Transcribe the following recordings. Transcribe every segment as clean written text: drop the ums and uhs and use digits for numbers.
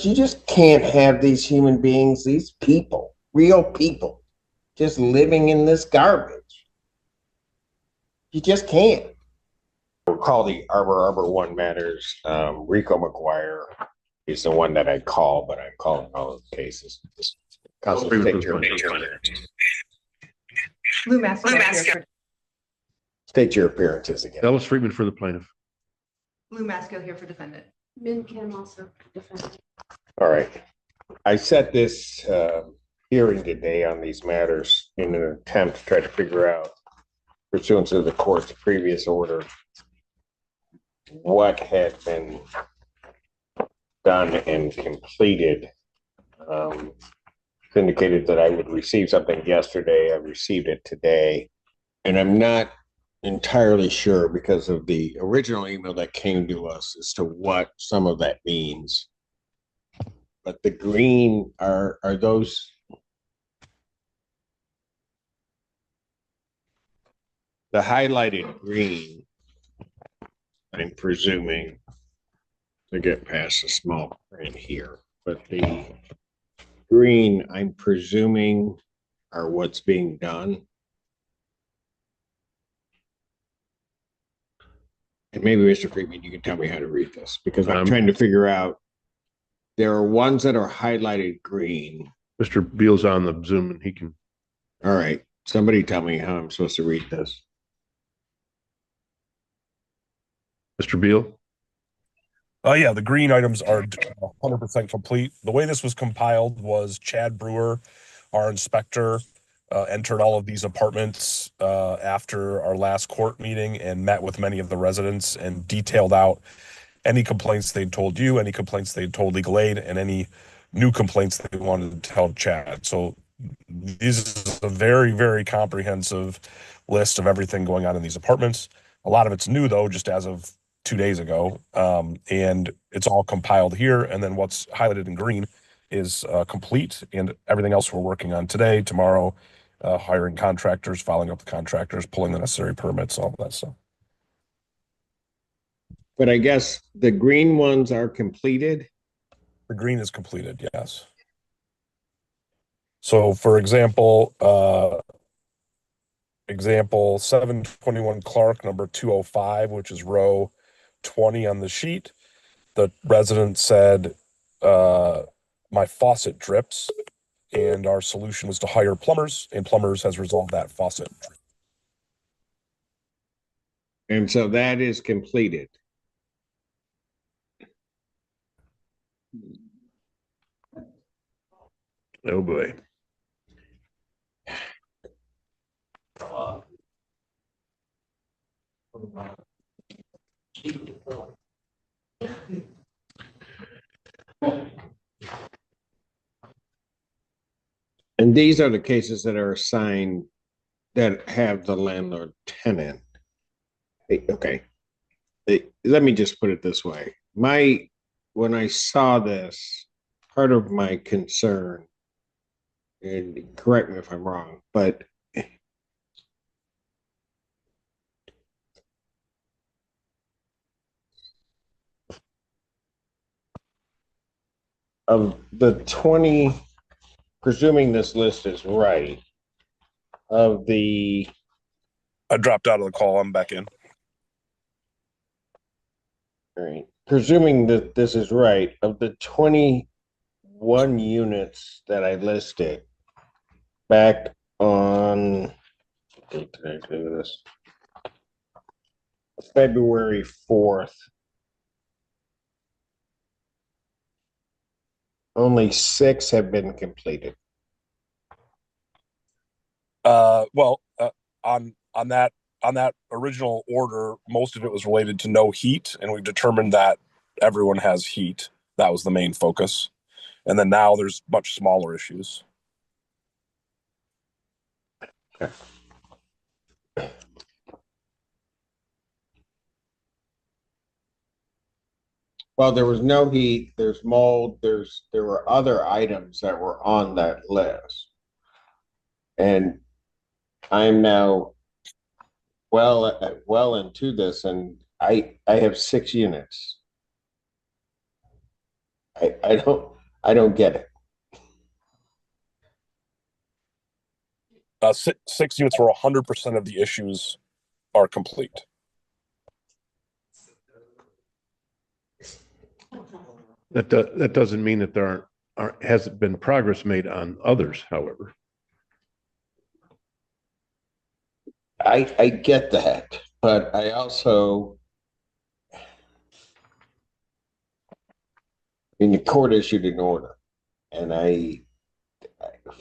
You just can't have these human beings, these people, real people, just living in this garbage. You just can't. We'll call the Arbor One Matters. Rico McGuire is the one that I call, but I'm calling all of the cases. Lou Masco. State your appearances again. Ellis Friedman for the plaintiff. Lou Masco here for defendant. Min Kim also defendant. All right. I set this hearing today on these matters in an attempt to try to figure out, pursuant to the court's previous order, what had been done and completed. Indicated that I would receive something yesterday. I received it today, and I'm not entirely sure because of the original email that came to us as to what some of that means. But the green are those the highlighted green, I'm presuming, to get past the small print here, but the green, I'm presuming, are what's being done. And maybe, Mr. Friedman, you can tell me how to read this, because I'm trying to figure out, there are ones that are highlighted green. Mr. Beal's on the Zoom and he can. All right. Somebody tell me how I'm supposed to read this. Mr. Beal? Yeah, the green items are 100% complete. The way this was compiled was Chad Brewer, our inspector, entered all of these apartments after our last court meeting and met with many of the residents and detailed out any complaints they'd told you, any complaints they'd told legal aid, and any new complaints they wanted to tell Chad. So this is a very, very comprehensive list of everything going on in these apartments. A lot of it's new, though, just as of 2 days ago, and it's all compiled here. And then what's highlighted in green is complete, and everything else we're working on today, tomorrow, hiring contractors, following up the contractors, pulling the necessary permits, all of that stuff. But I guess the green ones are completed. The green is completed, yes. So, for example, 721 Clark, number 205, which is row 20 on the sheet. The resident said, my faucet drips, and our solution was to hire plumbers, and plumbers has resolved that faucet. And so that is completed. Oh boy. And these are the cases that are assigned that have the landlord tenant. Okay. Let me just put it this way. When I saw this, part of my concern, and correct me if I'm wrong, but of the 20, presuming this list is right, of the I dropped out of the call. I'm back in. all right, presuming that this is right, of the 21 units that I listed back on this February 4th, only 6 have been completed. On that original order, most of it was related to no heat, and we've determined that everyone has heat. That was the main focus. And then now there's much smaller issues. Okay. Well, there was no heat, there's mold, there were other items that were on that list. And I'm now well into this, and I have 6 units. I don't get it. 6 units where 100% of the issues are complete. That doesn't mean that there hasn't been progress made on others, however. I get that, but I also, the court issued an order, and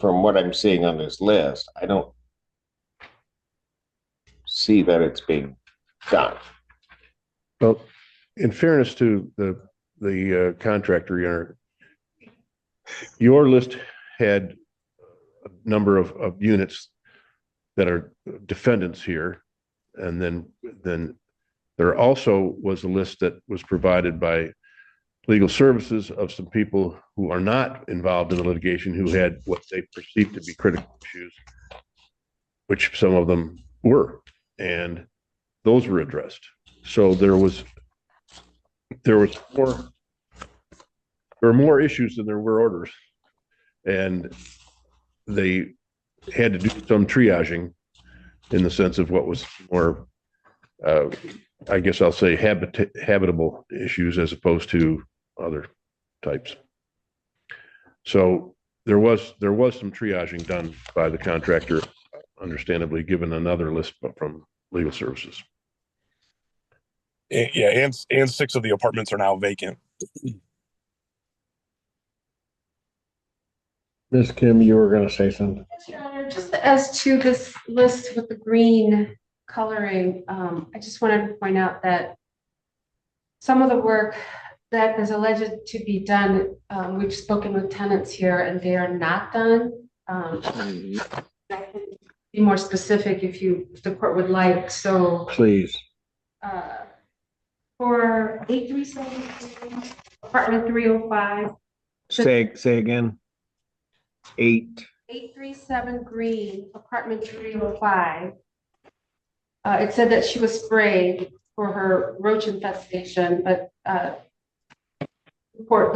from what I'm seeing on this list, I don't see that it's being done. Well, in fairness to the contractor, your list had a number of units that are defendants here, and then there also was a list that was provided by legal services of some people who are not involved in the litigation who had what they perceived to be critical issues, which some of them were, and those were addressed. So there were more issues than there were orders, and they had to do some triaging in the sense of what was more, I guess I'll say, habitable issues as opposed to other types. So there was some triaging done by the contractor, understandably, given another list from legal services. Yeah, and 6 of the apartments are now vacant. Ms. Kim, you were going to say something? Yes, Your Honor, just as to this list with the green coloring, I just wanted to point out that some of the work that is alleged to be done, we've spoken with tenants here and they are not done. I can be more specific if the court would like. So Please. For 837 apartment 305. Say again. 837 Green, apartment 305. It said that she was sprayed for her roach infestation, but the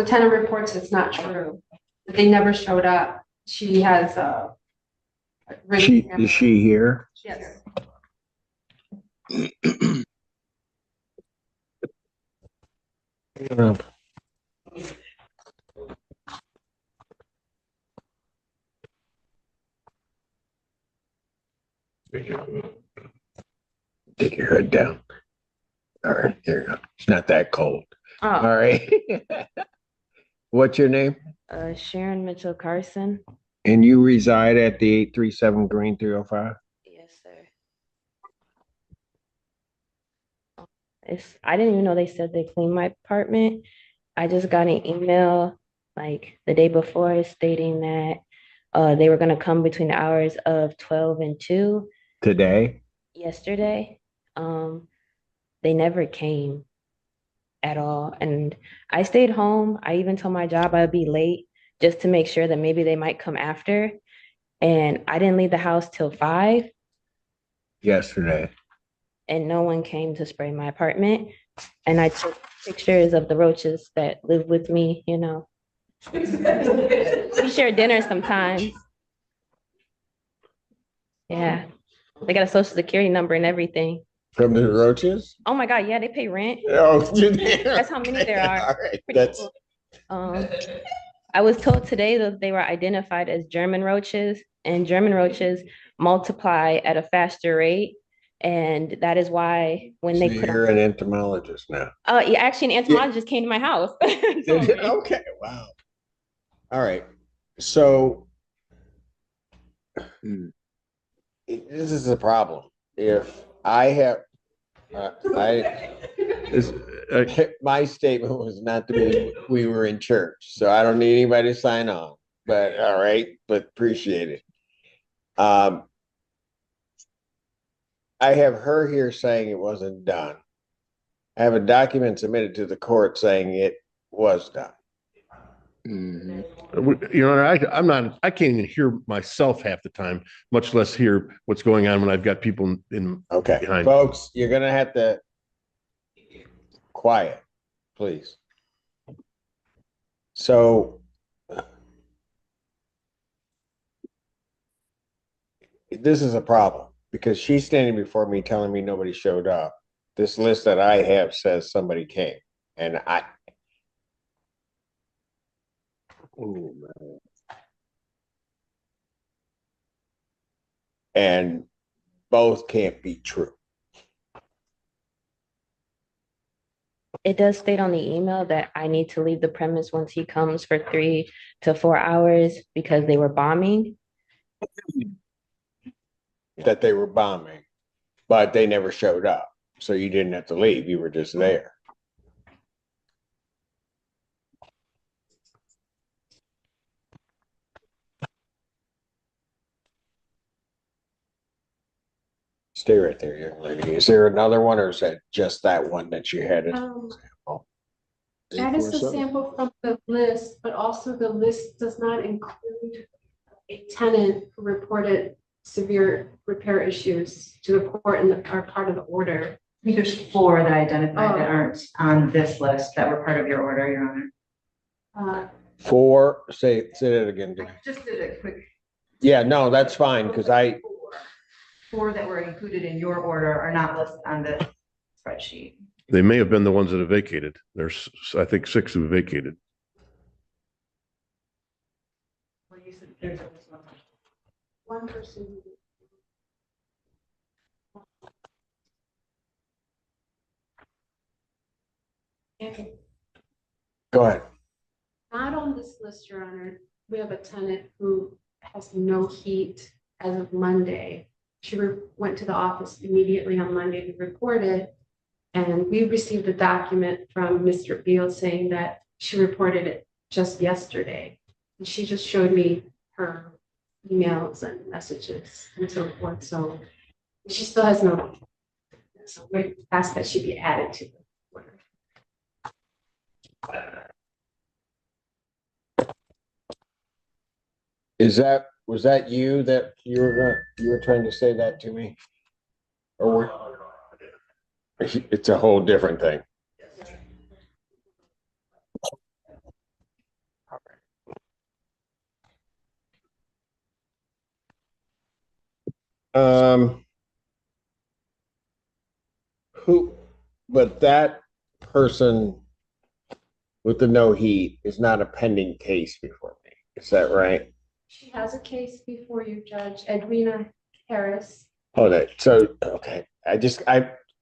tenant reports it's not true. That they never showed up. She has Is she here? Yes. Take your head down. All right, there you go. It's not that cold. Oh, All right. What's your name? Sharon Mitchell Carson. And you reside at the 837 Green 305? Yes, sir. I didn't even know they said they cleaned my apartment. I just got an email like the day before stating that they were going to come between the hours of 12 and 2 Today? yesterday. They never came at all. And I stayed home. I even told my job I'd be late just to make sure that maybe they might come after. And I didn't leave the house till 5. Yesterday. And no one came to spray my apartment. And I took pictures of the roaches that live with me, you know. We share dinner sometimes. Yeah. They got a social security number and everything. From the roaches? Oh my God, yeah, they pay rent. Oh, That's how many there are. All right. Pretty cool. I was told today that they were identified as German roaches, and German roaches multiply at a faster rate. And that is why when they put you're an entomologist now. yeah, actually an entomologist came to my house. Okay, wow. All right. So this is a problem. If I have my statement was not to be we were in church, so I don't need anybody to sign on. But all right, but appreciate it. I have her here saying it wasn't done. I have a document submitted to the court saying it was done. Your Honor, I can't even hear myself half the time, much less hear what's going on when I've got people in. Okay, behind. Folks, you're gonna have to quiet, please. So this is a problem because she's standing before me telling me nobody showed up. This list that I have says somebody came, and I. Ooh, man. And both can't be true. It does state on the email that I need to leave the premise once he comes for 3 to 4 hours because they were bombing. That they were bombing, but they never showed up. So you didn't have to leave. You were just there. Stay right there, young lady. Is there another one, or is that just that one that you had as an example? That is the sample from the list, but also the list does not include a tenant who reported severe repair issues to the court and are part of the order. I think there's 4 that I identified that Oh. aren't on this list that were part of your order, Your Honor. Four, say that again. I just did a quick. Yeah, no, that's fine, because I, 4 that were included in your order are not listed on the spreadsheet. They may have been the ones that have vacated. There's, I think, 6 who vacated. Well, you said there's at least one. One person. Okay. go ahead. Not on this list, Your Honor. We have a tenant who has no heat as of Monday. She went to the office immediately on Monday to report it. And we received a document from Mr. Beal saying that she reported it just yesterday. And she just showed me her emails and messages and so forth. So she still has no. So we ask that she be added to the order. Was that you that you were trying to say that to me? Or it's a whole different thing. Um, but that person with the no heat is not a pending case before me. Is that right? She has a case before you, Judge Edwina Harris. Oh, okay.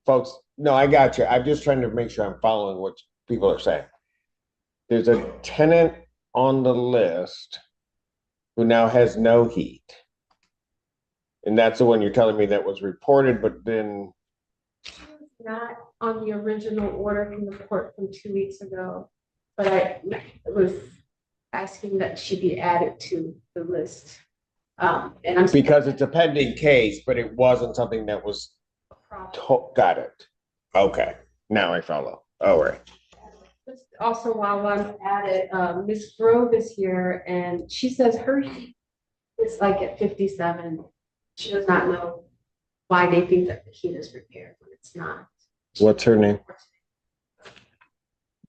Folks, no, I got you. I'm just trying to make sure I'm following what people are saying. There's a tenant on the list who now has no heat. And that's the one you're telling me that was reported, but then. Not on the original order from the court from 2 weeks ago, but I was asking that she be added to the list. And I'm. Because it's a pending case, but it wasn't something that was. Got it. Okay, now I follow. All right. Also, while I'm at it, Ms. Grove is here and she says her heat is like at 57. She does not know why they think that the heat is repaired when it's not. What's her name?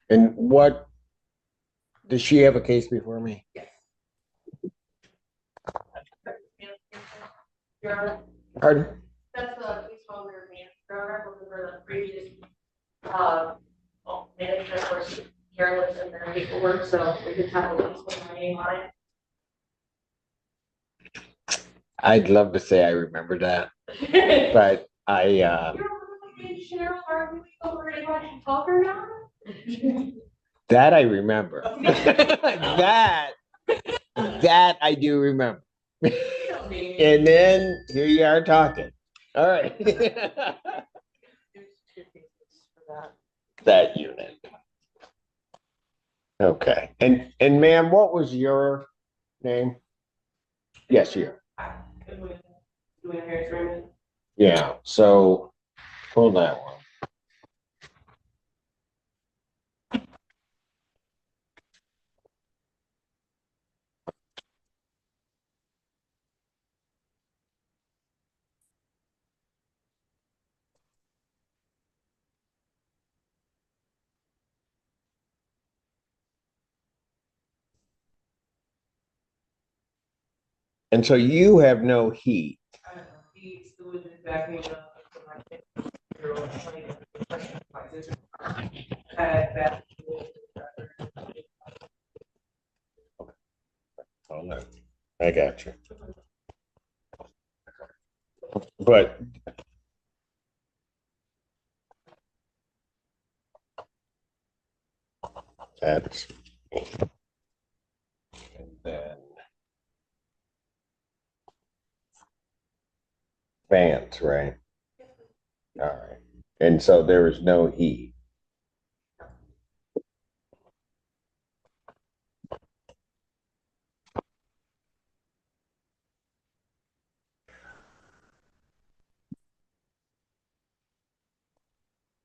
And what, does she have a case before me? Yes. Pardon? That's the police owner, man, for the previous, management was careless in their paperwork, so we just have a list with my name on I'd love to say I remember that, it. but You remember Cheryl, are we over any much talk or not? that I remember. That I do remember. And then here you are talking. All right. That unit. Okay. And ma'am, what was your name? Yes, you. Yeah. So hold that one. And so you have no heat. Oh, no. I got you. But that's, and then fans, right? All right. And so there is no heat.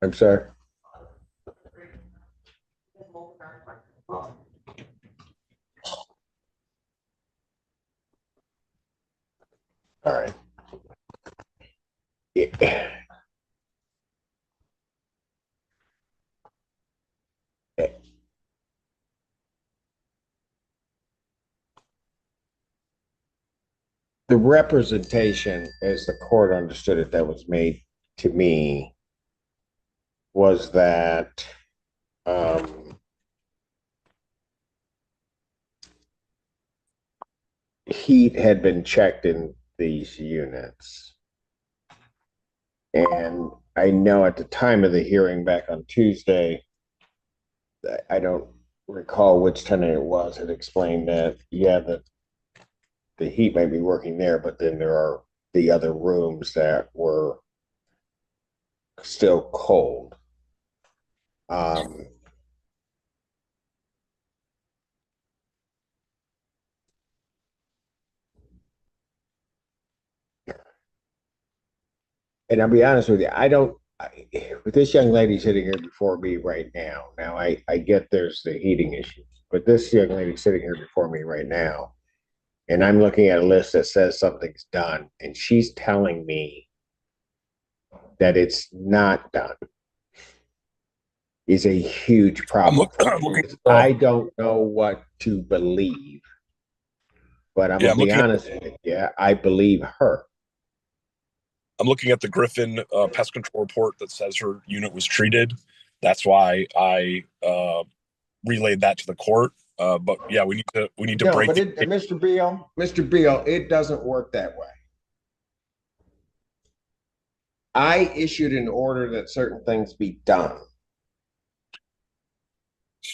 I'm sorry. All right. Yeah. The representation, as the court understood it, that was made to me was that heat had been checked in these units. And I know at the time of the hearing back on Tuesday, I don't recall which tenant it was, had explained that, yeah, the heat might be working there, but then there are the other rooms that were still cold. And I'll be honest with you, with this young lady sitting here before me right now, I get there's the heating issue, but this young lady sitting here before me right now, and I'm looking at a list that says something's done, and she's telling me that it's not done, is a huge problem. I'm looking. I don't know what to believe, but I'm gonna be honest with you. Yeah, I believe her. I'm looking at the Griffin pest control report that says her unit was treated. That's why I relayed that to the court. But yeah, we need to No, break. but Mr. Beal, it doesn't work that way. I issued an order that certain things be done.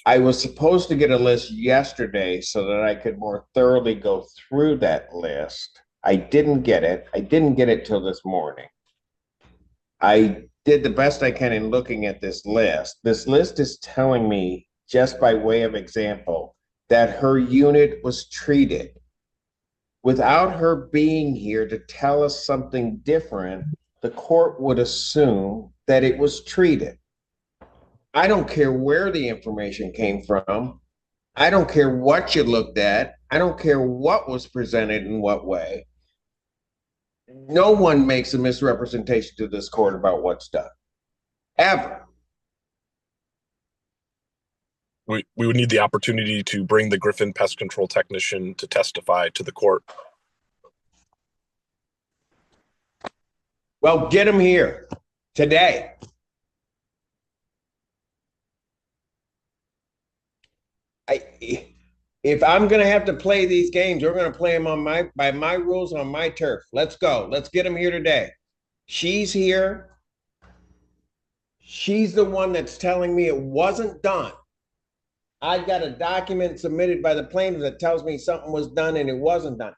I was supposed to get a list yesterday so that I could more thoroughly go through that list. I didn't get it. I didn't get it till this morning. I did the best I can in looking at this list. This list is telling me, just by way of example, that her unit was treated. Without her being here to tell us something different, the court would assume that it was treated. I don't care where the information came from. I don't care what you looked at. I don't care what was presented in what way. No one makes a misrepresentation to this court about what's done, ever. We would need the opportunity to bring the Griffin pest control technician to testify to the court. Well, get him here today. If I'm going to have to play these games, we're going to play them by my rules on my turf. Let's go. Let's get him here today. She's here. She's the one that's telling me it wasn't done. I've got a document submitted by the plaintiff that tells me something was done and it wasn't done.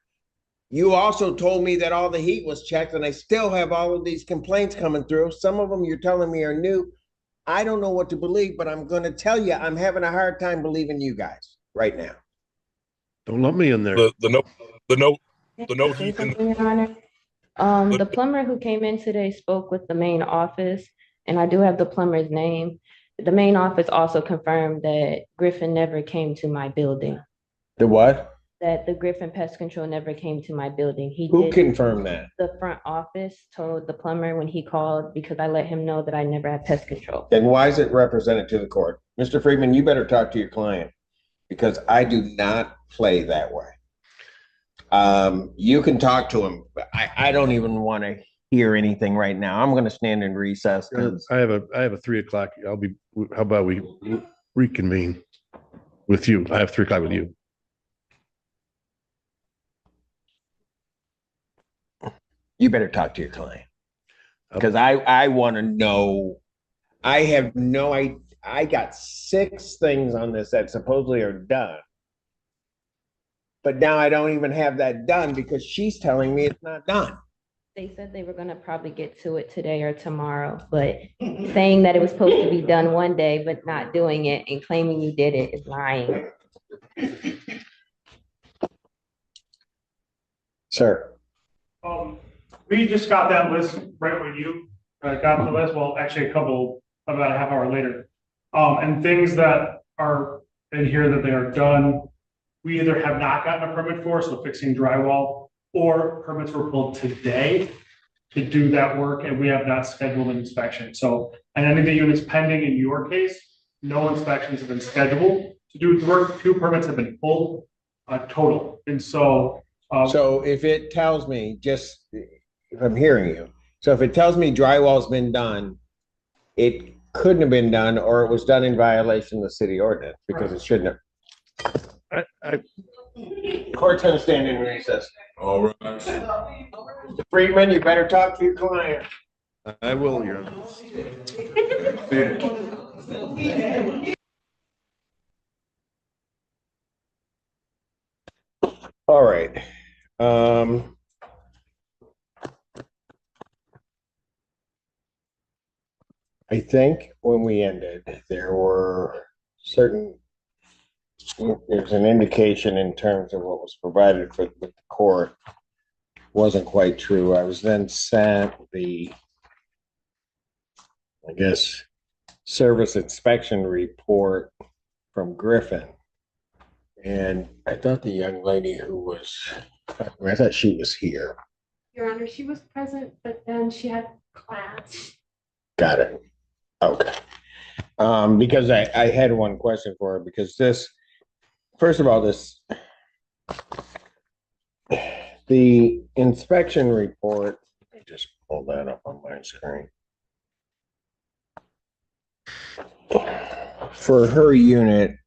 You also told me that all the heat was checked, and I still have all of these complaints coming through. Some of them you're telling me are new. I don't know what to believe, but I'm going to tell you, I'm having a hard time believing you guys right now. Don't lump me in there. The note heat in Your Honor. The plumber who came in today spoke with the main office, and I do have the plumber's name. The main office also confirmed that Griffin never came to my building. The what? That the Griffin Pest Control never came to my building. Who confirmed that? The front office told the plumber when he called, because I let him know that I never had pest control. Then why is it represented to the court? Mr. Friedman, you better talk to your client, because I do not play that way. You can talk to him, but I don't even want to hear anything right now. I'm going to stand in recess because I have a 3 o'clock. How about we reconvene with you? I have 3 o'clock with you. you better talk to your client because I want to know. I have no idea. I got 6 things on this that supposedly are done. But now I don't even have that done because she's telling me it's not done. They said they were gonna probably get to it today or tomorrow, but saying that it was supposed to be done one day, but not doing it and claiming you did it is lying. Sir. We just got that list right when you got the list. Well, actually, about a half hour later. And things that are in here that they are done, we either have not gotten a permit for, so fixing drywall, or permits were pulled today to do that work, and we have not scheduled an inspection. So, and any of the units pending in your case, no inspections have been scheduled to do the work. 2 permits have been pulled, total. And so, So if it tells me, just if I'm hearing you, so if it tells me drywall's been done, it couldn't have been done, or it was done in violation of the city ordinance because it shouldn't have. Court's gonna stand in recess. All right. Mr. Friedman, you better talk to your client. I will, Your Honor. All right. I think when we ended, there were there's an indication in terms of what was provided with the court wasn't quite true. I was then sent the, I guess, service inspection report from Griffin. And I thought the young lady I thought she was here. Your Honor, she was present, but then she had class. Got it. Okay. Because I had one question for her because first of all, the inspection report, let me just pull that up on my screen. For her unit,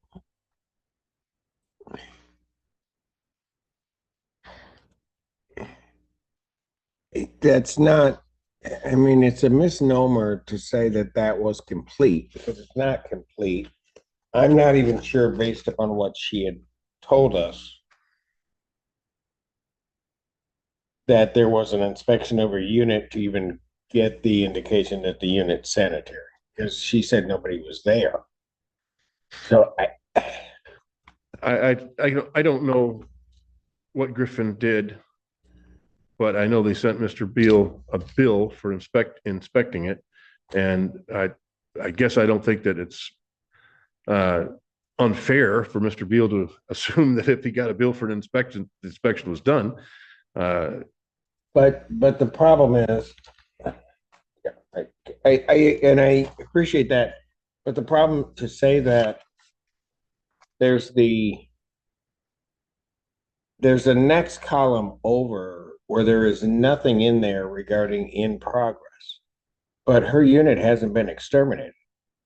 that's not, I mean, it's a misnomer to say that that was complete because it's not complete. I'm not even sure based upon what she had told us that there was an inspection of her unit to even get the indication that the unit's sanitary because she said nobody was there. So I don't know what Griffin did, but I know they sent Mr. Beal a bill for inspecting it. And I guess I don't think that it's unfair for Mr. Beal to assume that if he got a bill for an inspection, the inspection was done. but the problem is, I appreciate that, but the problem to say that there's the next column over where there is nothing in there regarding in progress, but her unit hasn't been exterminated.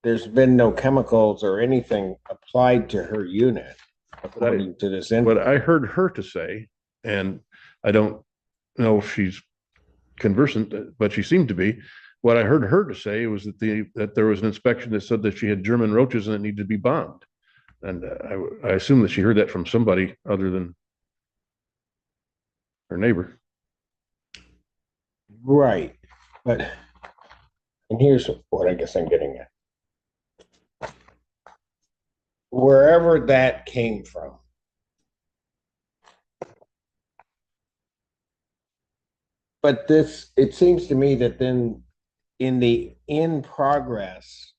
There's been no chemicals or anything applied to her unit according to this. What I heard her to say, and I don't know if she's conversant, but she seemed to be. What I heard her to say was that there was an inspection that said that she had German roaches and it needed to be bombed. And I assume that she heard that from somebody other than her neighbor. Right. But, and here's what I guess I'm getting at. Wherever that came from, but it seems to me that then in the in progress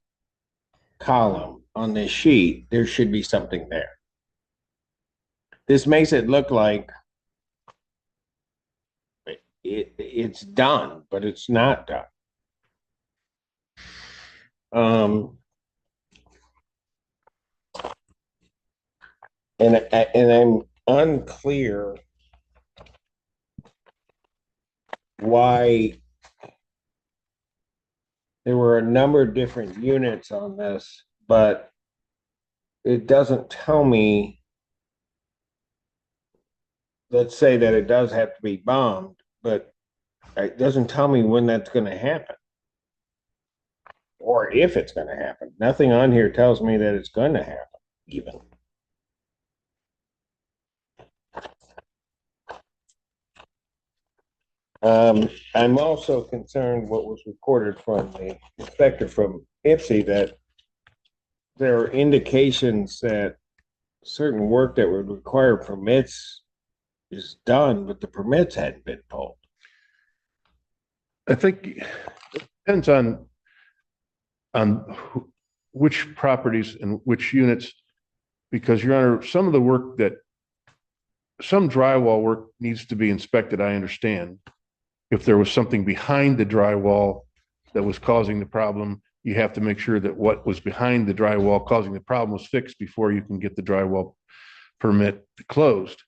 column on this sheet, there should be something there. This makes it look like it's done, but it's not done. And I'm unclear why there were a number of different units on this, but it doesn't tell me, let's say that it does have to be bombed, but it doesn't tell me when that's going to happen or if it's going to happen. Nothing on here tells me that it's going to happen, even. I'm also concerned what was reported from the inspector from IPSI that there are indications that certain work that would require permits is done, but the permits hadn't been pulled. I think it depends on which properties and which units, because Your Honor, some of the work some drywall work needs to be inspected, I understand. If there was something behind the drywall that was causing the problem, you have to make sure that what was behind the drywall causing the problem was fixed before you can get the drywall permit closed.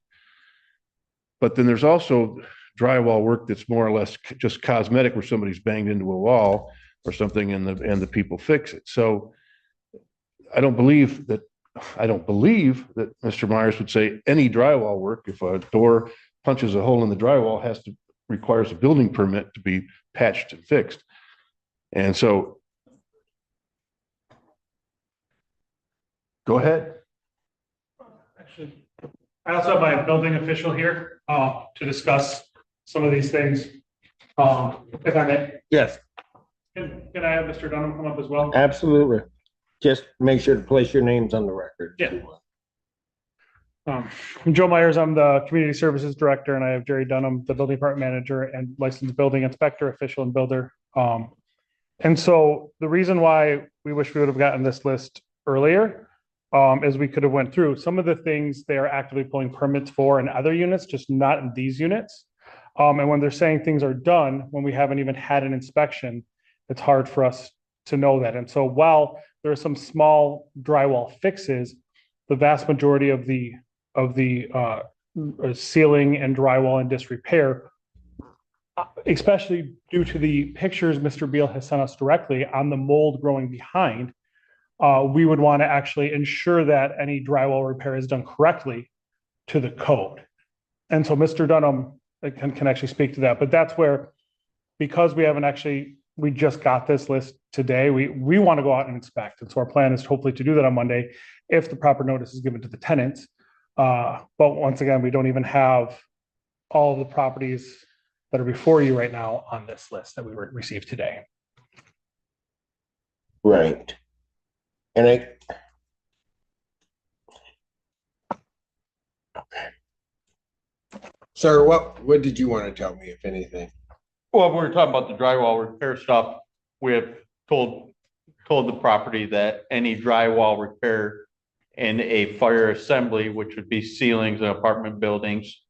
But then there's also drywall work that's more or less just cosmetic, where somebody's banged into a wall or something and the people fix it. So I don't believe that Mr. Myers would say any drywall work, if a door punches a hole in the drywall, requires a building permit to be patched and fixed. And so go ahead. Actually, I also have my building official here to discuss some of these things. If I may. Yes, Can I have Mr. Dunham come up as well? absolutely. Just make sure to place your names on the record. Yeah. I'm Joe Myers. I'm the Community Services Director, and I have Jerry Dunham, the Building Department Manager and Licensed Building Inspector, Official, and Builder. And so the reason why we wish we would have gotten this list earlier is we could have went through some of the things they are actively pulling permits for in other units, just not in these units. And when they're saying things are done, when we haven't even had an inspection, it's hard for us to know that. And so while there are some small drywall fixes, the vast majority of the ceiling and drywall in disrepair, especially due to the pictures Mr. Beal has sent us directly on the mold growing behind, we would want to actually ensure that any drywall repair is done correctly to the code. And so Mr. Dunham can actually speak to that, but that's where, because we just got this list today, we want to go out and inspect. And so our plan is hopefully to do that on Monday if the proper notice is given to the tenants. But once again, we don't even have all of the properties that are before you right now on this list that we received today. Right. And okay. Sir, what did you want to tell me, if anything? Well, we were talking about the drywall repair stuff. We have told the property that any drywall repair in a fire assembly, which would be ceilings in apartment buildings,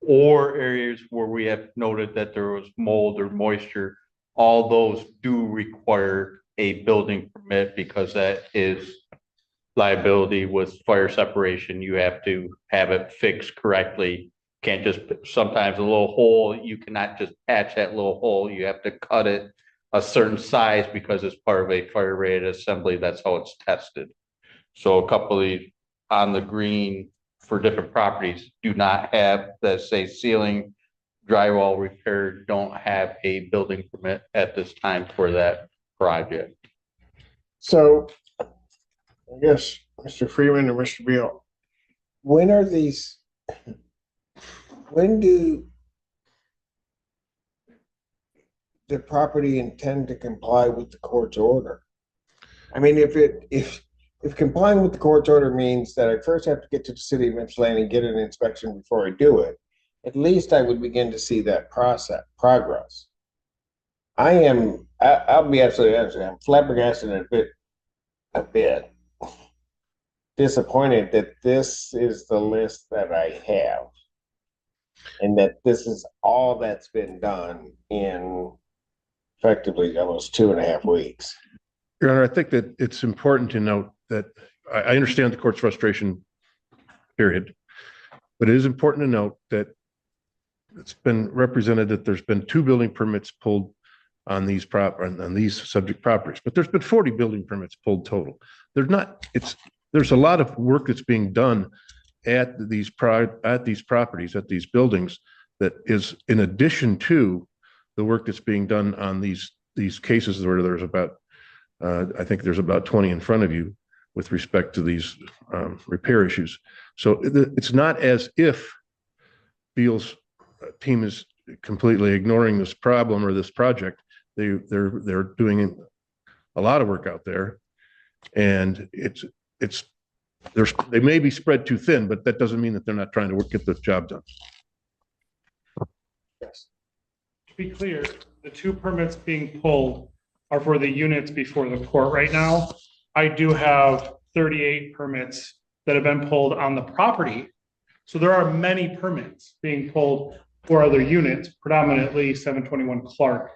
or areas where we have noted that there was mold or moisture, all those do require a building permit, because that is liability with fire separation. You have to have it fixed correctly. Can't just, sometimes a little hole, you cannot just patch that little hole. You have to cut it a certain size because it's part of a fire rated assembly. That's how it's tested. So a couple of these on the green for different properties do not have, that say ceiling drywall repair, don't have a building permit at this time for that project. So I guess Mr. Freeman or Mr. Beal, when do the property intend to comply with the court's order? I mean, if complying with the court's order means that I first have to get to the city of Ypsilanti and get an inspection before I do it, at least I would begin to see that progress. I'll be absolutely honest, I'm flabbergasted and a bit disappointed that this is the list that I have, and that this is all that's been done in effectively almost 2.5 weeks. Your Honor, I think that it's important to note that I understand the court's frustration, period. But it is important to note that it's been represented that there's been 2 building permits pulled on these subject properties, but there's been 40 building permits pulled total. There's a lot of work that's being done at these properties, at these buildings, that is in addition to the work that's being done on these cases where there's about, I think there's about 20 in front of you with respect to these repair issues. So it's not as if Beal's team is completely ignoring this problem or this project. They're doing a lot of work out there, and they may be spread too thin, but that doesn't mean that they're not trying to get the job done. Yes. To be clear, the 2 permits being pulled are for the units before the court right now. I do have 38 permits that have been pulled on the property. So there are many permits being pulled for other units, predominantly 721 Clark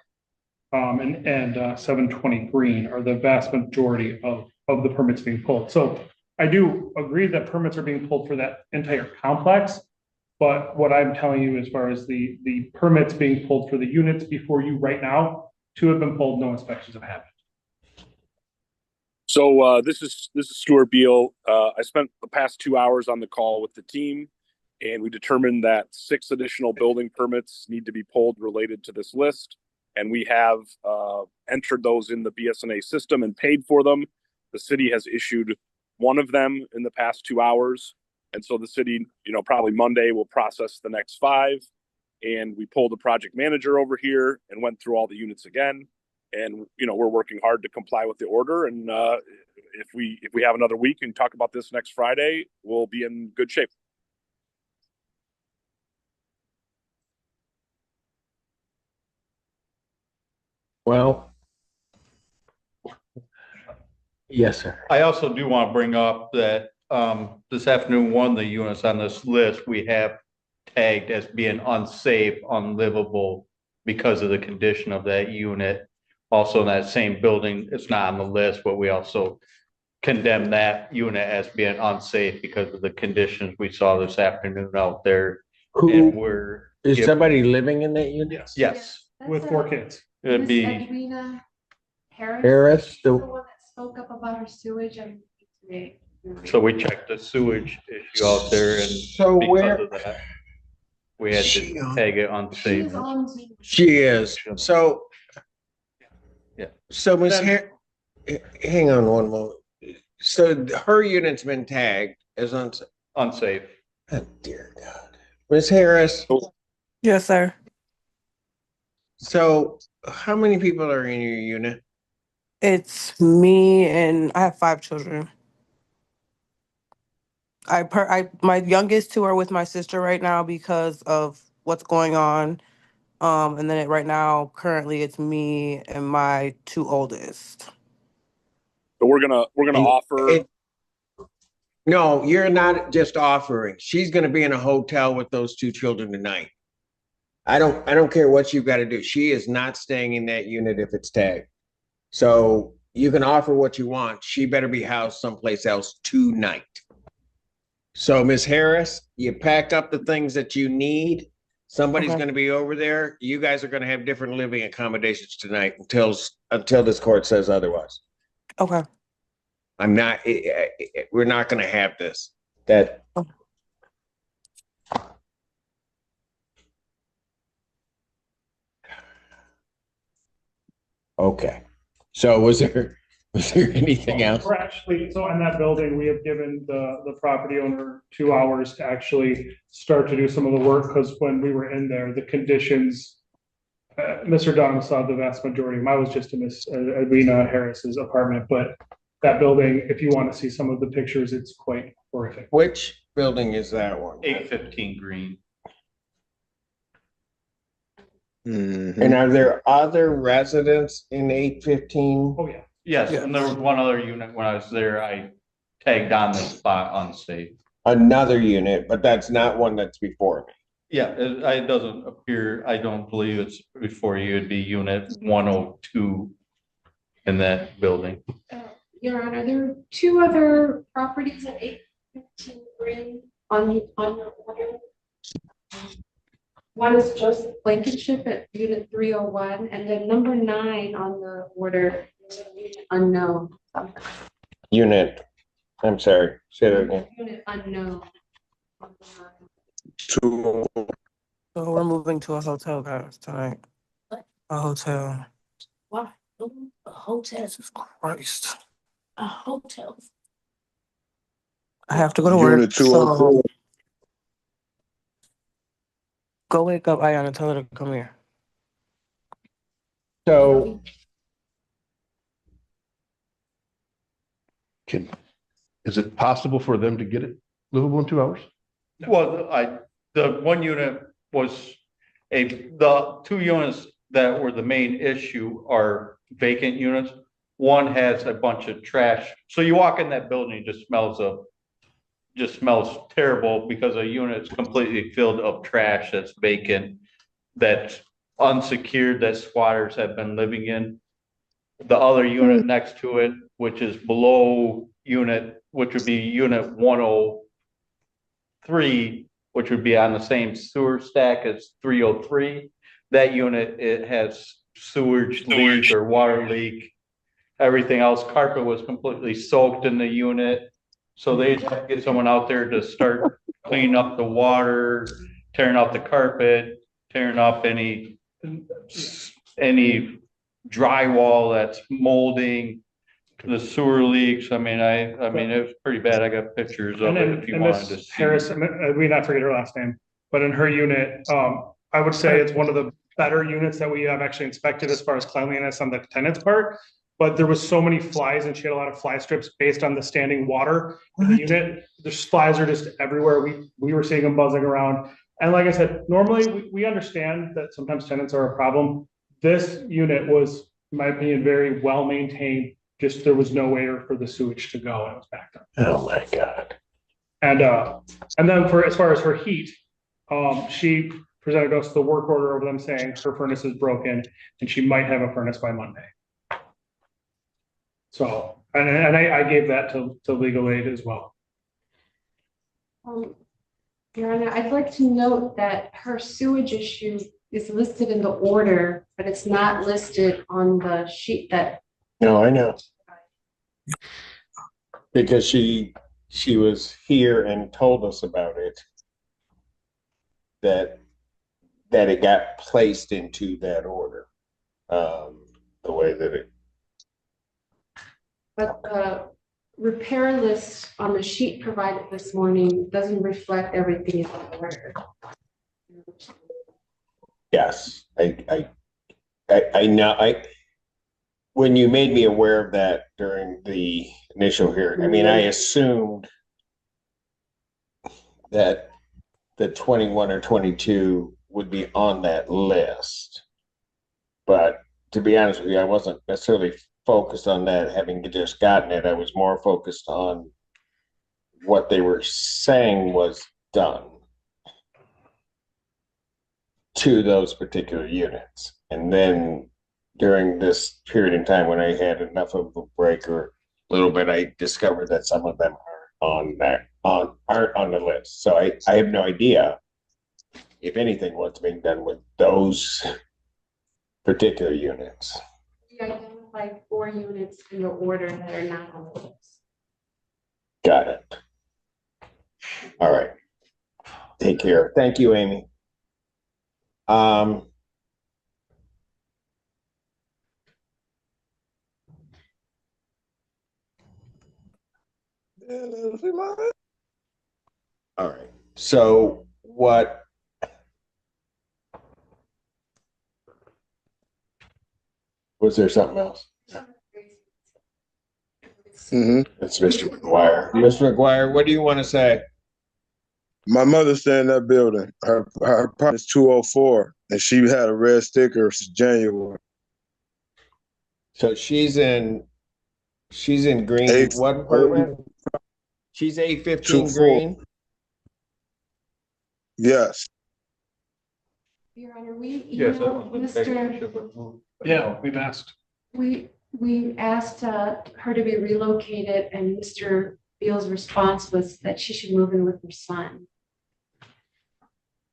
and 720 Green are the vast majority of the permits being pulled. So I do agree that permits are being pulled for that entire complex. But what I'm telling you, as far as the permits being pulled for the units before you right now, 2 have been pulled, no inspections have happened. So this is Stuart Beal. I spent the past 2 hours on the call with the team, and we determined that 6 additional building permits need to be pulled related to this list. And we have entered those in the BSNA system and paid for them. The city has issued 1 of them in the past 2 hours. And so the city, probably Monday will process the next 5. And we pulled the project manager over here and went through all the units again. And, we're working hard to comply with the order. And if we have another week and talk about this next Friday, we'll be in good shape. Well, yes, sir. I also do want to bring up that this afternoon, one of the units on this list, we have tagged as being unsafe, unlivable because of the condition of that unit. Also in that same building, it's not on the list, but we also condemn that unit as being unsafe because of the conditions we saw this afternoon out there. And Is somebody living in that unit? Yes, With 4 kids. it'd be, Edwina Harris, the one that spoke up about her sewage and. so we checked the sewage issue out there, and So because of that, we had She to on- tag it unsafe. She's on Zoom. she is. So. Yeah. So hang on one moment. So her unit's been tagged as unsafe. Unsafe. Oh, dear God. Ms. Harris, Yes, sir. so how many people are in your unit? It's me and I have 5 children. My youngest 2 are with my sister right now because of what's going on. And then right now, currently, it's me and my 2 oldest. So we're gonna offer. No, you're not just offering. She's gonna be in a hotel with those 2 children tonight. I don't care what you've got to do. She is not staying in that unit if it's tagged. So you can offer what you want. She better be housed someplace else tonight. So Ms. Harris, you pack up the things that you need. Somebody's Okay. going to be over there. You guys are going to have different living accommodations tonight until this court says otherwise. Okay. We're not going to have this. Okay. So was there anything else? We're actually, so in that building, we have given the property owner 2 hours to actually start to do some of the work, because when we were in there, the conditions, Mr. Dunham saw the vast majority. Mine was just in Miss Edwina Harris's apartment, but that building, if you want to see some of the pictures, it's quite horrific. Which building is that one? 815 Green. And are there other residents in 815? Oh, yeah. Yes, and there was one other unit when I was there, I tagged on the spot unsafe. Another unit, but that's not one that's before me. Yeah, it doesn't appear, I don't believe it's before you, it'd be unit 102 in that building. Your Honor, there are 2 other properties at 815 Green on your order. One is Joseph Blankenship at unit 301, and then number 9 on the order is a unit unknown. Unit, I'm sorry, say that again. Unit unknown. Two. So we're moving to a hotel, guys, tonight. A hotel. Why? A hotel, Jesus Christ. a hotel. I have to go to work. Unit So 204. go wake up Ayana, tell her to come here. So, Is it possible for them to get it livable in 2 hours? Well, the one unit was the 2 units that were the main issue are vacant units. One has a bunch of trash. So you walk in that building, it just smells terrible because a unit's completely filled of trash that's vacant, that's unsecured, that squatters have been living in. The other unit next to it, which is below unit, which would be unit 103, which would be on the same sewer stack as 303. That unit, it has sewage leak or water leak. Everything else, carpet was completely soaked in the unit. So they'd have to get someone out there to start cleaning up the water, tearing off the carpet, tearing off any drywall that's molding, the sewer leaks. I mean, it was pretty bad. I got pictures of And it then, if you and wanted to Miss see. Harris, we not forget her last name, but in her unit, I would say it's one of the better units that we have actually inspected as far as cleanliness on the tenant's part. But there was so many flies and she had a lot of fly strips based on the standing water in the unit. The flies are just everywhere. We were seeing them buzzing around. And like I said, normally we understand that sometimes tenants are a problem. This unit was, in my opinion, very well maintained. Just there was nowhere for the sewage to go and it was backed up. oh my God. And then for as far as her heat, she presented us the work order of them saying her furnace is broken and she might have a furnace by Monday. So, and I gave that to legal aid as well. Your Honor, I'd like to note that her sewage issue is listed in the order, but it's not listed on the sheet that. No, I know. Because she was here and told us about it. That it got placed into that order. The way that it. But the repair list on the sheet provided this morning doesn't reflect everything in the order. Yes, I know. When you made me aware of that during the initial hearing, I mean, I assumed that the 21 or 22 would be on that list. But to be honest with you, I wasn't necessarily focused on that, having just gotten it. I was more focused on what they were saying was done to those particular units. And then during this period in time when I had enough of a break or a little bit, I discovered that some of them aren't on the list. So I have no idea, if anything, what's being done with those particular units. We identified 4 units in the order that are not on the list. Got it. All right. Take care. Thank you, Amy. All right. So what? Was there something else? That's Mr. McGuire. Mr. McGuire, what do you want to say? My mother stayed in that building. Her apartment's 204, and she had a red sticker since January. So she's in green. What apartment? She's 815 green. Yes. Your Honor, we Yes, emailed Mr. Yeah, we've asked. We asked her to be relocated, and Mr. Beal's response was that she should move in with her son.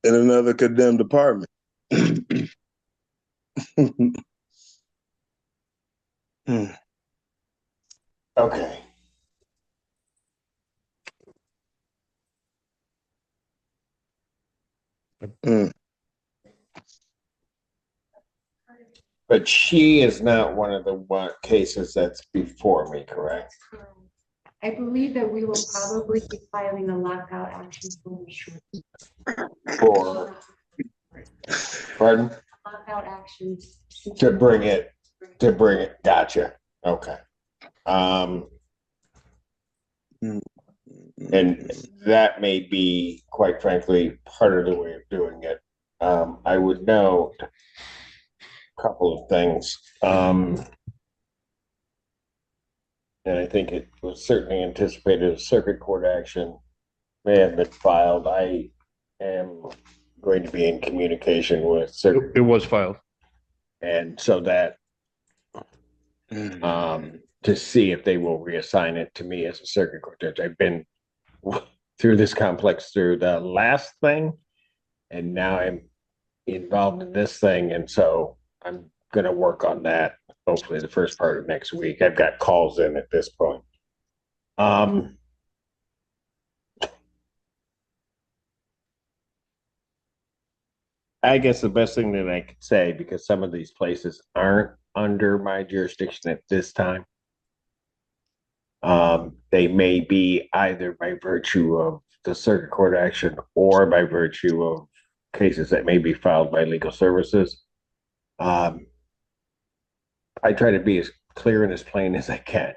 in another condemned apartment. Okay. Mm. But she is not one of the cases that's before me, correct? I believe that we will probably be filing a lockout action for sure. For, pardon? Lockout actions. To bring it, gotcha. Okay. And that may be, quite frankly, part of the way of doing it. I would note a couple of things. And I think it was certainly anticipated a circuit court action may have been filed. I am going to be in communication with circuit. It was filed. And so that to see if they will reassign it to me as a circuit court judge. I've been through this complex through the last thing, and now I'm involved in this thing, and so I'm going to work on that hopefully the first part of next week. I've got calls in at this point. I guess the best thing that I could say, because some of these places aren't under my jurisdiction at this time, they may be either by virtue of the circuit court action or by virtue of cases that may be filed by legal services. I try to be as clear and as plain as I can.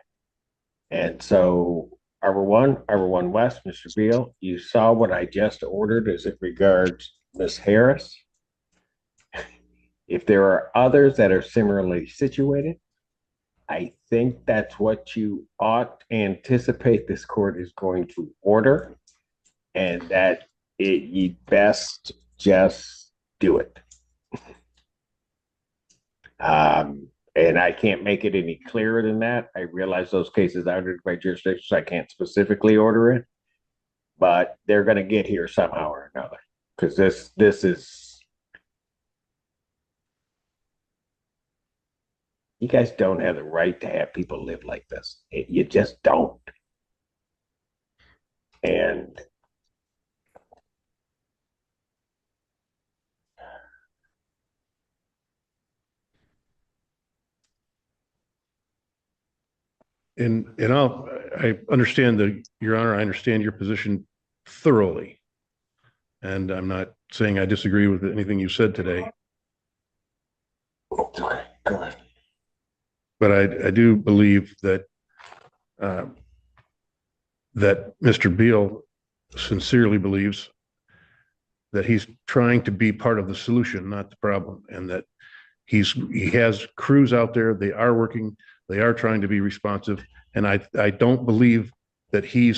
And so Arbor One West, Mr. Beal, you saw what I just ordered as it regards Miss Harris. If there are others that are similarly situated, I think that's what you ought to anticipate this court is going to order, and that you best just do it. And I can't make it any clearer than that. I realize those cases are under my jurisdiction, so I can't specifically order it, but they're going to get here somehow or another, because this is. You guys don't have the right to have people live like this. You just don't. And I understand Your Honor, I understand your position thoroughly. And I'm not saying I disagree with anything you said today. Okay, go ahead. But I do believe that that Mr. Beal sincerely believes that he's trying to be part of the solution, not the problem, and that he has crews out there. They are working. They are trying to be responsive. And I don't believe that he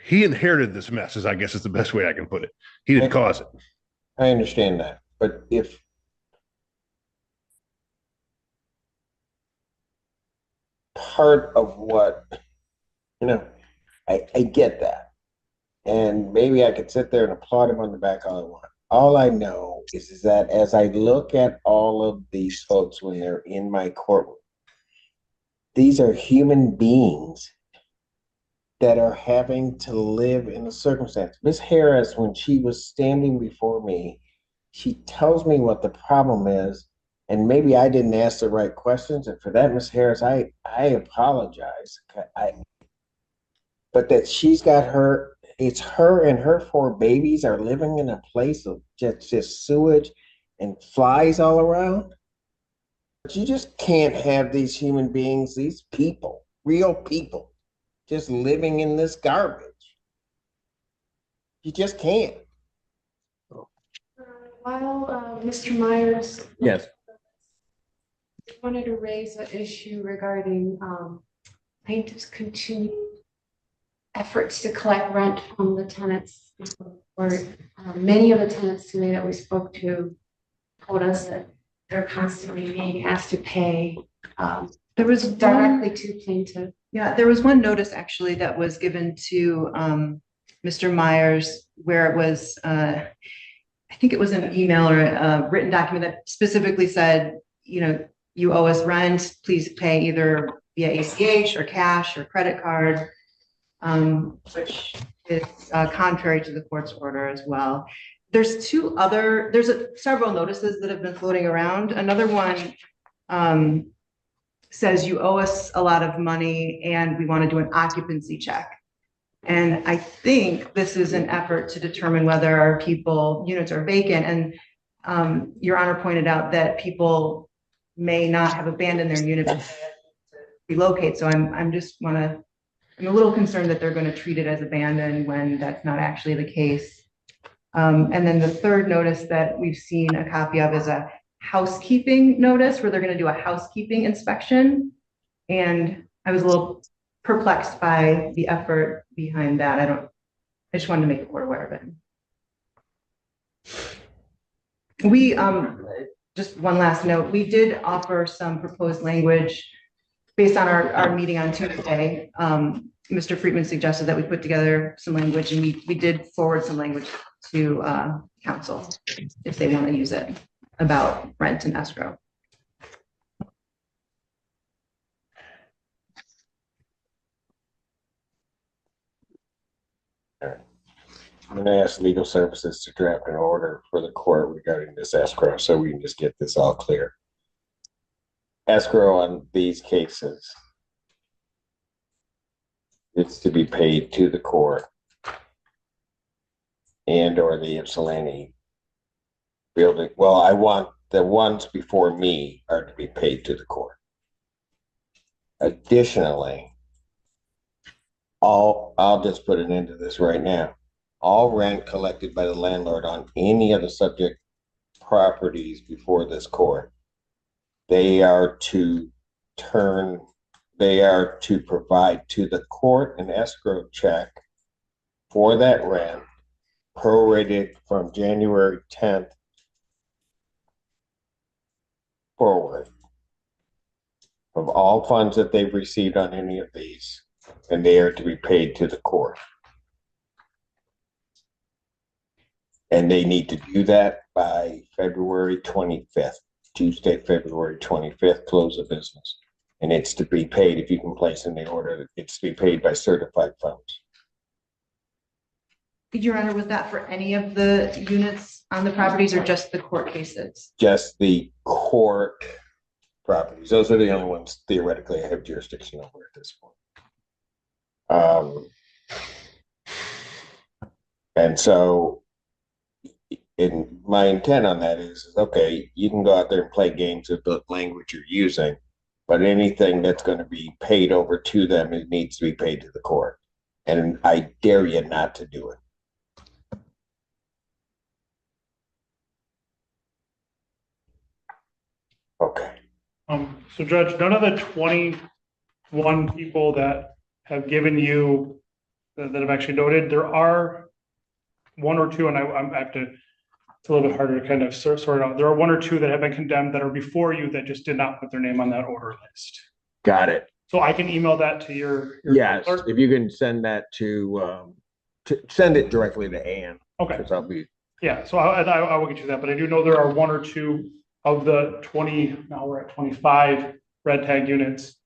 inherited this mess, I guess is the best way I can put it. He didn't cause it. I understand that. But if part of what, I get that. And maybe I could sit there and applaud him on the back all I want. All I know is that as I look at all of these folks when they're in my courtroom, these are human beings that are having to live in a circumstance. Miss Harris, when she was standing before me, she tells me what the problem is, and maybe I didn't ask the right questions. And for that, Miss Harris, I apologize. But that she's got it's her and her 4 babies are living in a place of just sewage and flies all around. But you just can't have these human beings, these people, real people, just living in this garbage. You just can't. While Mr. Myers. Yes. Wanted to raise an issue regarding plaintiff's continued efforts to collect rent from the tenants. Or many of the tenants today that we spoke to told us that they're constantly being asked to pay. There was directly to plaintiff. Yeah, there was one notice actually that was given to Mr. Myers where it was think it was an email or a written document that specifically said, you owe us rent, please pay either via ACH or cash or credit card, which is contrary to the court's order as well. There's several notices that have been floating around. Another one says you owe us a lot of money and we want to do an occupancy check. And I think this is an effort to determine whether our units are vacant. And Your Honor pointed out that people may not have abandoned their unit to relocate. So I'm a little concerned that they're going to treat it as abandoned when that's not actually the case. And then the third notice that we've seen a copy of is a housekeeping notice where they're going to do a housekeeping inspection. And I was a little perplexed by the effort behind that. I just wanted to make the court aware of it. We, just one last note, we did offer some proposed language based on our meeting on Tuesday. Mr. Friedman suggested that we put together some language, and we did forward some language to council if they want to use it about rent and escrow. I'm going to ask legal services to draft an order for the court regarding this escrow so we can just get this all clear. Escrow on these cases, it's to be paid to the court and or the Ypsilanti building. Well, I want the ones before me are to be paid to the court. Additionally, I'll just put an end to this right now. All rent collected by the landlord on any of the subject properties before this court, they are to provide to the court an escrow check for that rent prorated from January 10th forward of all funds that they've received on any of these, and they are to be paid to the court. And they need to do that by February 25th, Tuesday, February 25th, close of business. And it's to be paid, if you can place in the order, it's to be paid by certified funds. Your Honor, was that for any of the units on the properties or just the court cases? Just the court properties. Those are the only ones theoretically I have jurisdiction over at this point. And so my intent on that is, okay, you can go out there and play games with the language you're using, but anything that's going to be paid over to them, it needs to be paid to the court. And I dare you not to do it. Okay. So Judge, none of the 21 people that have given you, that have actually noted, there are one or two, and I have to, it's a little bit harder to kind of sort it out. There are one or two that have been condemned that are before you that just did not put their name on that order list. Got it. So I can email that to your yes, clerk? if you can send that to send it directly to Ann. Okay. I'll be. Yeah, so I will get you that, but I do know there are one or two of the 20, now we're at 25 red tag units.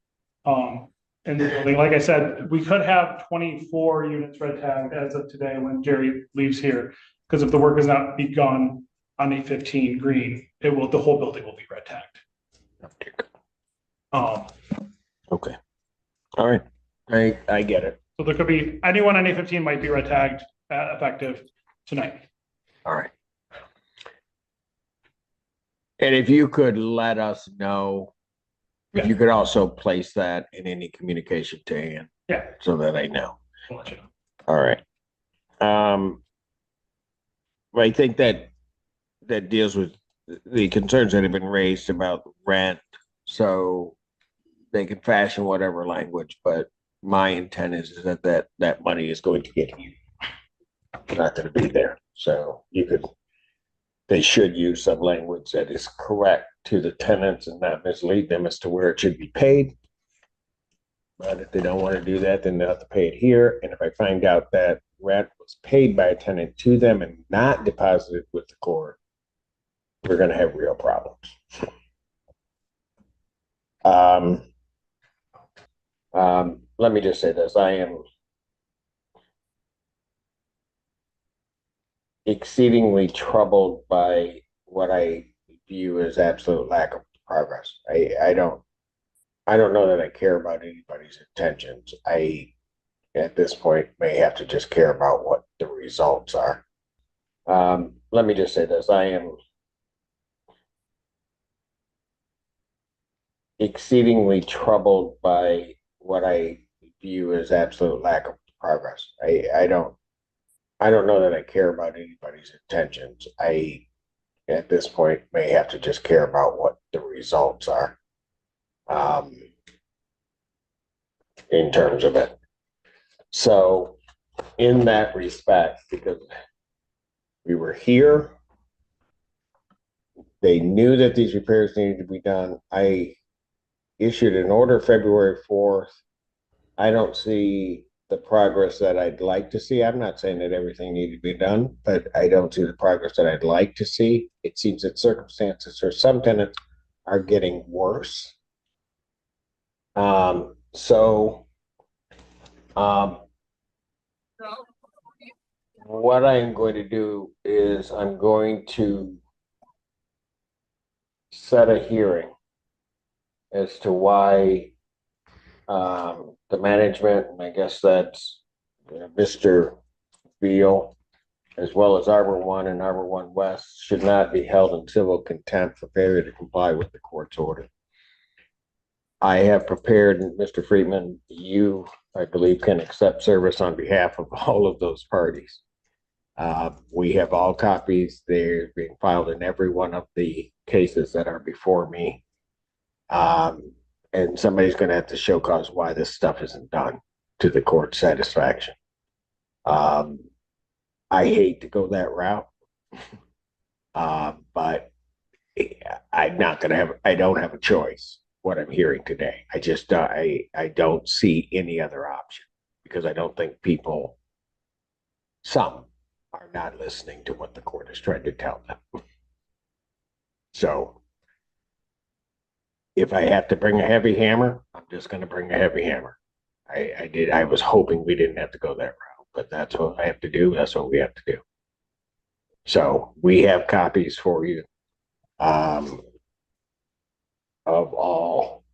In the building. Like I said, we could have 24 units red tagged as of today when Jerry leaves here, because if the work is not begun on 815 green, the whole building will be red tagged. Okay. All right. I get it. So there could be anyone on 815 might be red tagged effective tonight. All right. And if you could let us know, if you could also place that in any communication to Ann. Yeah. So that I know. I'll let you know. All right. I think that deals with the concerns that have been raised about rent. So they can fashion whatever language, but my intent is that money is going to get you. It's not going to be there. So they should use some language that is correct to the tenants and not mislead them as to where it should be paid. But if they don't want to do that, then they'll have to pay it here. And if I find out that rent was paid by a tenant to them and not deposited with the court, we're going to have real problems. Let me just say this. I am exceedingly troubled by what I view as absolute lack of progress. I don't know that I care about anybody's intentions. I, at this point, may have to just care about what the results are. Let me just say this. I am exceedingly troubled by what I view as absolute lack of progress. I don't know that I care about anybody's intentions. I, at this point, may have to just care about what the results are. In terms of it. So, in that respect, because we were here, they knew that these repairs needed to be done. I issued an order February 4th. I don't see the progress that I'd like to see. I'm not saying that everything needed to be done, but I don't see the progress that I'd like to see. It seems that circumstances for some tenants are getting worse. What I'm going to do is I'm going to set a hearing as to why the management, and I guess that's Mr. Beal, as well as Arbor One and Arbor One West, should not be held in civil contempt for failure to comply with the court's order. I have prepared, Mr. Friedman, you, I believe, can accept service on behalf of all of those parties. We have all copies. They're being filed in every one of the cases that are before me. And somebody's going to have to show cause why this stuff isn't done to the court's satisfaction. I hate to go that route, but I'm not going to have, I don't have a choice what I'm hearing today. I just, I don't see any other option because I don't think people, some are not listening to what the court is trying to tell them. So if I have to bring a heavy hammer, I'm just going to bring a heavy hammer. I was hoping we didn't have to go that route, but that's what I have to do. That's what we have to do. So we have copies for you of all.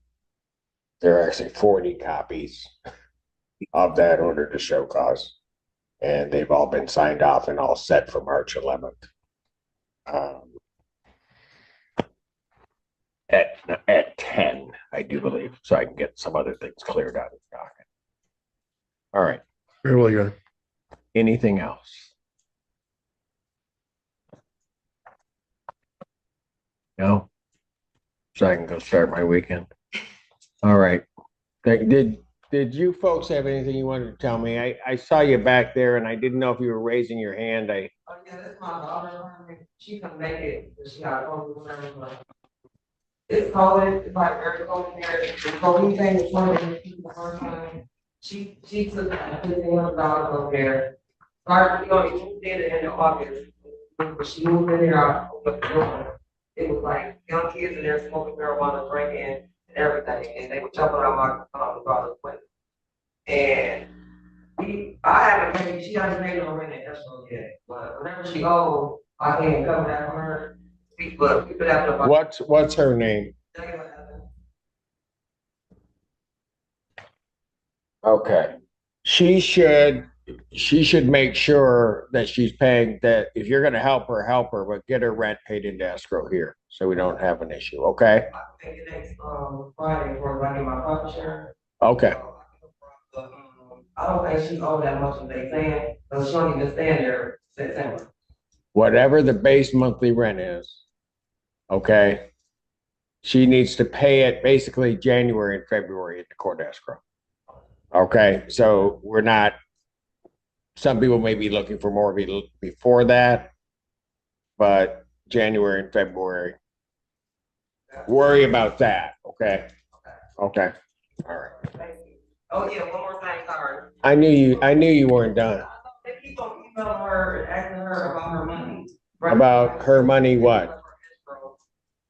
There are actually 40 copies of that order to show cause, and they've all been signed off and all set for March 11th. At 10, I do believe, so I can get some other things cleared out of the docket. All right. Very well, Your Honor. Anything else? No? So I can go start my weekend. All right. Did you folks have anything you wanted to tell me? I saw you back there and I didn't know if you were raising your hand. Oh, yeah, that's my daughter. She can make it. She got COVID. It's cold. It's like very cold in there. The COVID thing is one of the first time. She took $1,500 over there. Started, she moved in August. She moved in there. It was like young kids in there smoking marijuana, drinking, and everything. And they were jumping on my daughter's window. And I haven't paid, she hasn't paid no rent at Esco yet. But whenever she goes, I can't come back from her. But people have to. What's her name? Okay. She should make sure that she's paying that. If you're going to help her, but get her rent paid into escrow here so we don't have an issue. Okay. I think it next Friday for running my publisher. Okay. I don't think she owed that much of they saying, so she don't even stand there September. Whatever the base monthly rent is, okay, she needs to pay it basically January and February at the court escrow. Okay, so we're not, some people may be looking for more before that, but January and February, worry about that, okay? Okay, all right. Oh, yeah, one more thing, sorry. I knew you weren't done. emailing her, asking her about her money. About her money, what?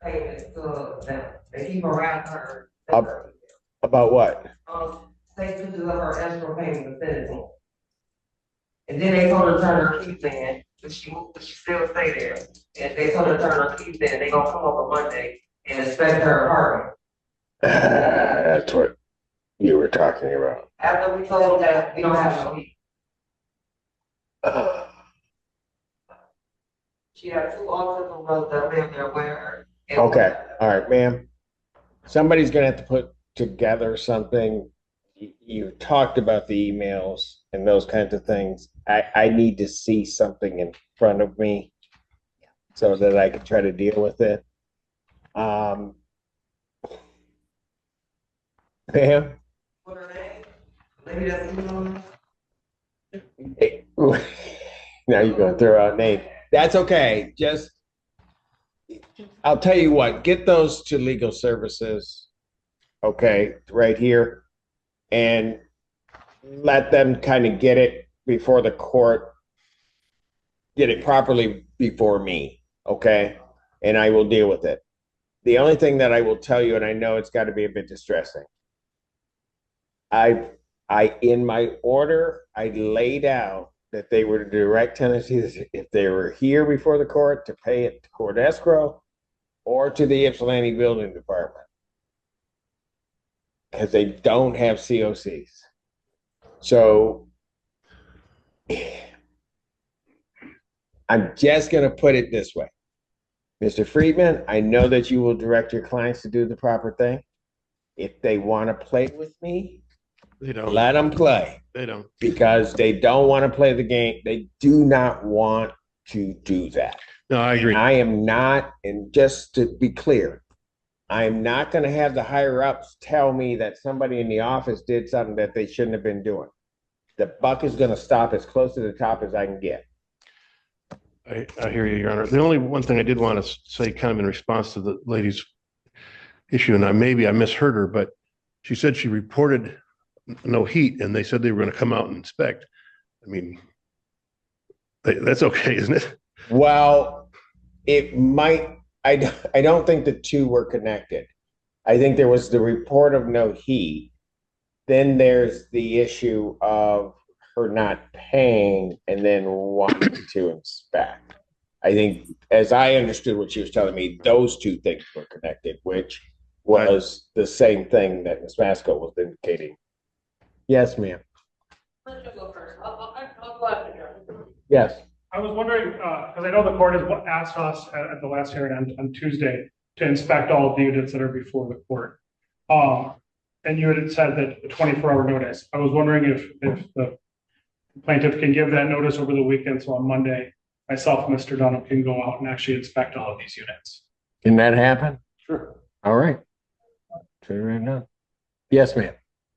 Payment to them. They keep around her. About what? Take pictures of her escrow payment and send it to them. And then they told her to turn her keys in, but she still stay there. And they told her to turn her keys in, they gonna come up on Monday and inspect her apartment. That's what you were talking about. After we told them that we don't have no heat. She had two autism brothers that live there with her. Okay, all right, ma'am. Somebody's gonna have to put together something. You talked about the emails and those kinds of things. I need to see something in front of me so that I can try to deal with it. Ma'am? What are they? Maybe that's email. Now you're gonna throw out name. That's okay. Just, I'll tell you what, get those to legal services. Okay, right here. And let them kind of get it before the court, get it properly before me. Okay. And I will deal with it. The only thing that I will tell you, and I know it's got to be a bit distressing. In my order, I laid out that they were direct tenancies if they were here before the court to pay it to court escrow or to the Ypsilanti Building Department. Because they don't have COCs. So I'm just going to put it this way. Mr. Friedman, I know that you will direct your clients to do the proper thing. If they want to play with me, They don't. let them play. They don't. Because they don't want to play the game. They do not want to do that. No, I agree. And I am not, and just to be clear, I'm not going to have the higher ups tell me that somebody in the office did something that they shouldn't have been doing. The buck is going to stop as close to the top as I can get. I hear you, Your Honor. The only one thing I did want to say kind of in response to the lady's issue, and maybe I misheard her, but she said she reported no heat and they said they were going to come out and inspect. I mean, that's okay, isn't it? Well, it might, I don't think the two were connected. I think there was the report of no heat. Then there's the issue of her not paying and then wanting to inspect. I think, as I understood what she was telling me, those two things were connected, which was the same thing that Ms. Masco was indicating. Yes, ma'am. Let you go first. I'll go after you. Yes. I was wondering, because I know the court has asked us at the last hearing on Tuesday to inspect all of the units that are before the court. And you had said that a 24-hour notice. I was wondering if the plaintiff can give that notice over the weekend, so on Monday, myself and Mr. Dunham can go out and actually inspect all of these units. Can that happen? Sure. All right. Turn it right now. Yes, ma'am.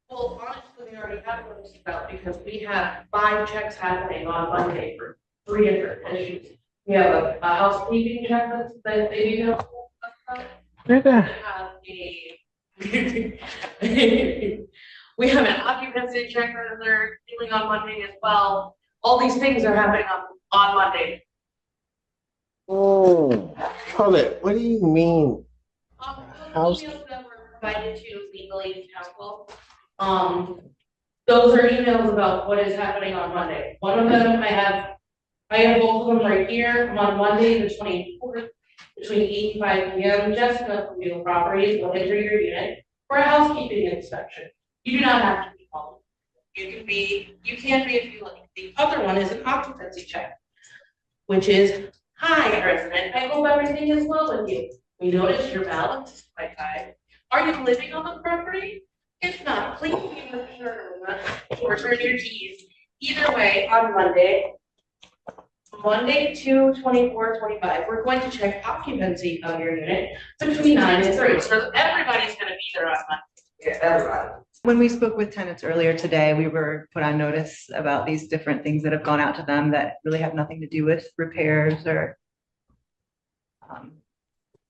Well, honestly, we already have noticed about because we have 5 checks happening on Monday for 3 different issues. We have a housekeeping check that they do have. We have an occupancy check that they're doing on Monday as well. All these things are happening on Monday. Oh, hold it. What do you mean? Those emails that were provided to legal aid counsel, those are emails about what is happening on Monday. One of them I have both of them right here. On Monday, the 24th, between 8 and 5 p.m. Jessica from Real Properties will enter your unit for a housekeeping inspection. You do not have to be home. You can be if you like. The other one is an occupancy check, which is, hi, resident, I hope everything is well with you. We noticed your balance is quite high. Are you living on the property? If not, please return your keys. Either way, on Monday 2/24/25, we're going to check occupancy of your unit between 9 and 3. So everybody's going to be there on Monday. Yeah, everybody. When we spoke with tenants earlier today, we were put on notice about these different things that have gone out to them that really have nothing to do with repairs or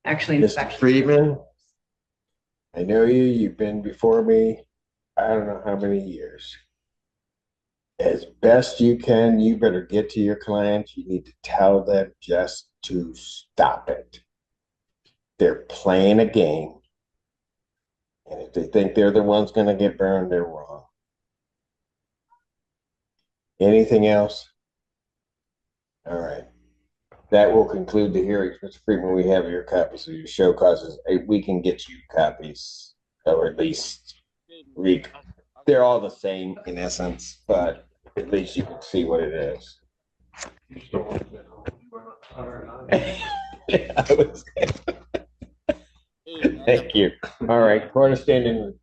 actually Mr. inspections. Friedman, I know you. You've been before me. I don't know how many years. as best you can, you better get to your clients. You need to tell them just to stop it. They're playing a game. And if they think they're the ones going to get burned, they're wrong. Anything else? All right. That will conclude the hearings. Mr. Friedman, we have your copies of your show causes. We can get you copies, or at least they're all the same in essence, but at least you can see what it is. Thank you. All right. Court is standing